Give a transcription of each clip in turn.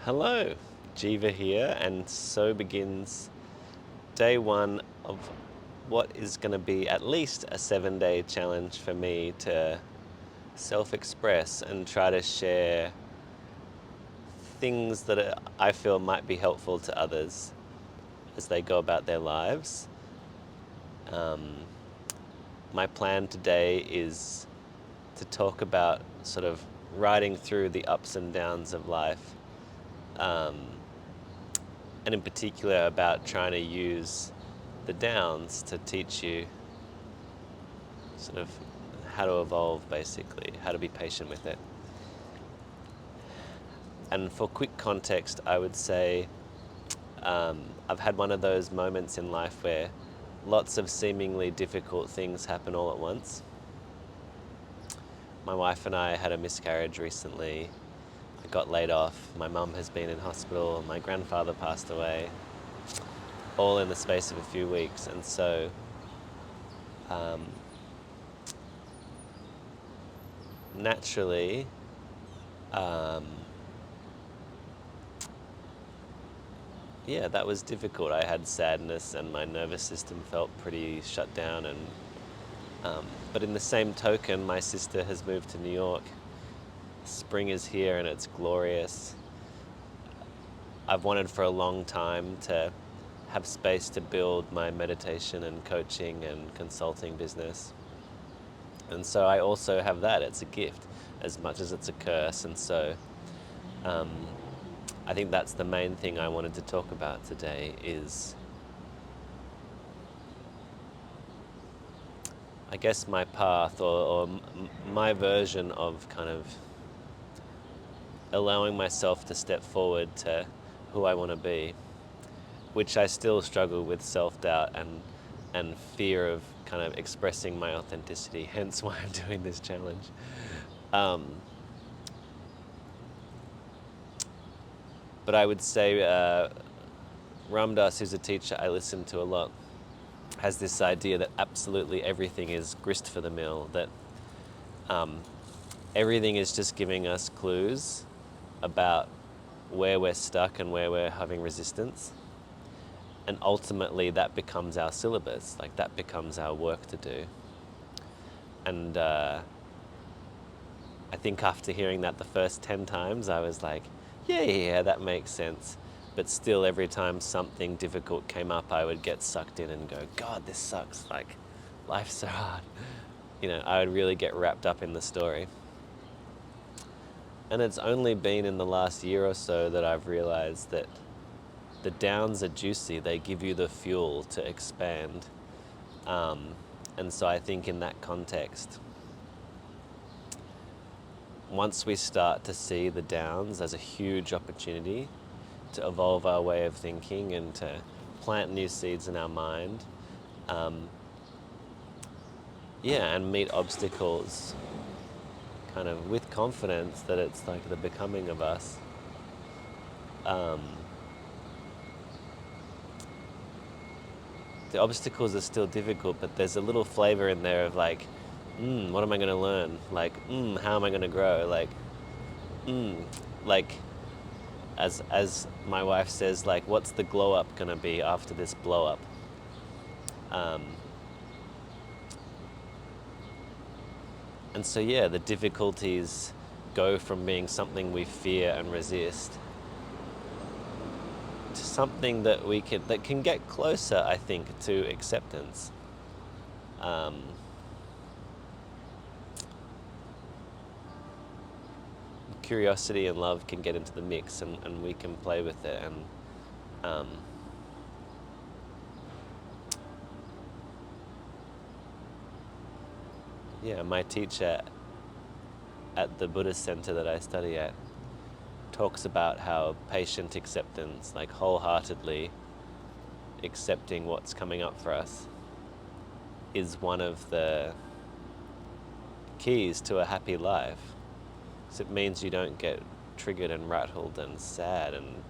Hello, Jiva here, and so begins day one of what is going to be at least a 7-day challenge for me to self-express and try to share things that I feel might be helpful to others as they go about their lives. My plan today is to talk about sort of riding through the ups and downs of life. And in particular about trying to use the downs to teach you sort of how to evolve, basically, how to be patient with it. And for quick context, I would say I've had one of those moments in life where lots of seemingly difficult things happen all at once. My wife and I had a miscarriage recently. I got laid off. My mum has been in hospital. My grandfather passed away, all in the space of a few weeks. And so naturally, yeah, that was difficult. I had sadness and my nervous system felt pretty shut down. But in the same token, my sister has moved to New York. Spring is here and it's glorious. I've wanted for a long time to have space to build my meditation and coaching and consulting business. And so I also have that. It's a gift as much as it's a curse. And so I think that's the main thing I wanted to talk about today is, I guess, my path or my version of kind of allowing myself to step forward to who I want to be, which I still struggle with self-doubt and fear of kind of expressing my authenticity, hence why I'm doing this challenge. But I would say Ram Dass, who's a teacher I listen to a lot, has this idea that absolutely everything is grist for the mill, that everything is just giving us clues about where we're stuck and where we're having resistance. And ultimately that becomes our syllabus, like that becomes our work to do. And I think after hearing that the first 10 times, I was like, yeah, that makes sense. But still, every time something difficult came up, I would get sucked in and go, God, this sucks. Like, life's so hard. I would really get wrapped up in the story. And it's only been in the last year or so that I've realized that the downs are juicy. They give you the fuel to expand. And so I think in that context, once we start to see the downs as a huge opportunity to evolve our way of thinking and to plant new seeds in our mind, and meet obstacles kind of with confidence that it's like the becoming of us. The obstacles are still difficult, but there's a little flavor in there of like, what am I going to learn? Like, how am I going to grow? Like, as my wife says, like, what's the glow up going to be after this blow up? And so, yeah, the difficulties go from being something we fear and resist to something that that can get closer, I think, to acceptance. Curiosity and love can get into the mix, and we can play with it. And my teacher at the Buddhist center that I study at talks about how patient acceptance, like wholeheartedly accepting what's coming up for us, is one of the keys to a happy life. So it means you don't get triggered and rattled and sad and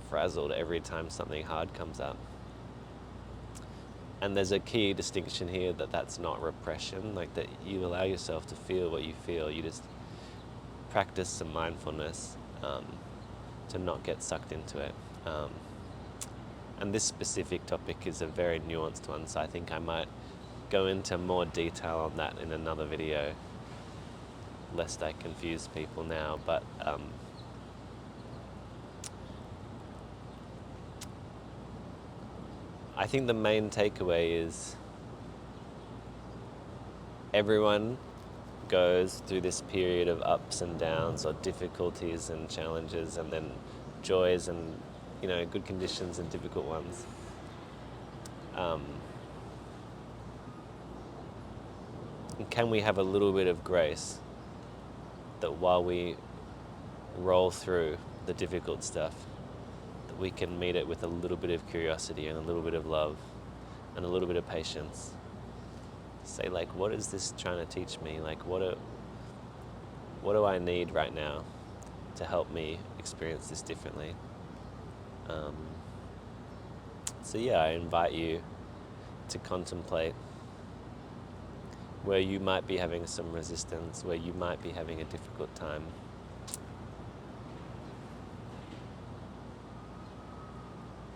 frazzled every time something hard comes up. And there's a key distinction here that that's not repression, like that you allow yourself to feel what you feel. You just practice some mindfulness to not get sucked into it. And this specific topic is a very nuanced one, so I think I might go into more detail on that in another video, lest I confuse people now. But I think the main takeaway is everyone goes through this period of ups and downs, or difficulties and challenges, and then joys and, good conditions and difficult ones. And can we have a little bit of grace that while we roll through the difficult stuff, that we can meet it with a little bit of curiosity and a little bit of love and a little bit of patience? Say, like, what is this trying to teach me? Like, what do I need right now to help me experience this differently? So yeah, I invite you to contemplate where you might be having some resistance, where you might be having a difficult time.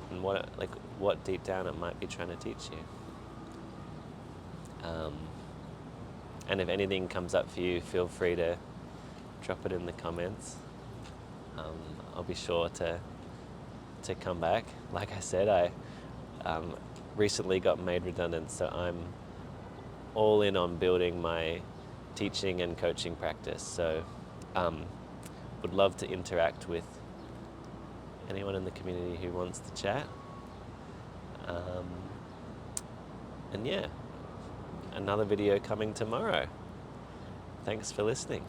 And what deep down it might be trying to teach you. And if anything comes up for you, feel free to drop it in the comments. I'll be sure to come back. Like I said, I recently got made redundant, so I'm all in on building my teaching and coaching practice. So would love to interact with anyone in the community who wants to chat. And yeah, another video coming tomorrow. Thanks for listening.